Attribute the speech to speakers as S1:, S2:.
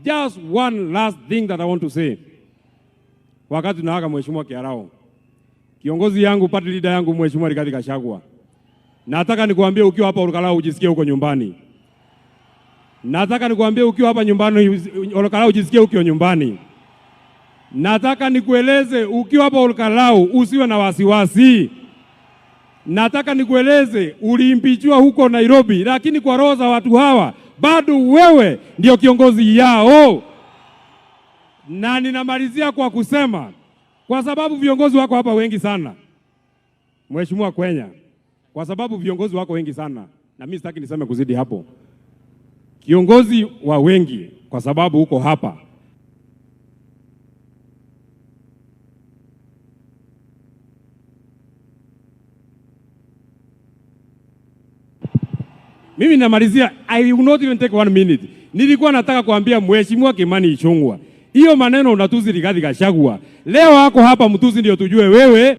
S1: Just one last thing that I want to say. Wakati tunaaga Mheshimiwa Kiarao, kiongozi yangu, party leader yangu Mheshimiwa Rigathi Gachagua, nataka nikuambie ukiwa hapa Olkalau ujisikie uko nyumbani. Nataka nikuambie ukiwa hapa nyumbani Olkalau ujisikie uko nyumbani. Nataka nikueleze ukiwa hapa Olkalau usiwe na wasiwasi. Nataka nikueleze uliimpichwa huko Nairobi, lakini kwa roho za watu hawa bado wewe ndio kiongozi yao. Na ninamalizia kwa kusema, kwa sababu viongozi wako hapa wengi sana, Mheshimiwa Kwenya, kwa sababu viongozi wako wengi sana, na mimi sitaki niseme kuzidi hapo, kiongozi wa wengi kwa sababu uko hapa, mimi namalizia, I will not even take 1 minute. Nilikuwa nataka kuambia Mheshimiwa Kimani Ichung'wah, hiyo maneno unatuzi Rigathi Gachagua, leo wako hapa mtuzi ndio tujue wewe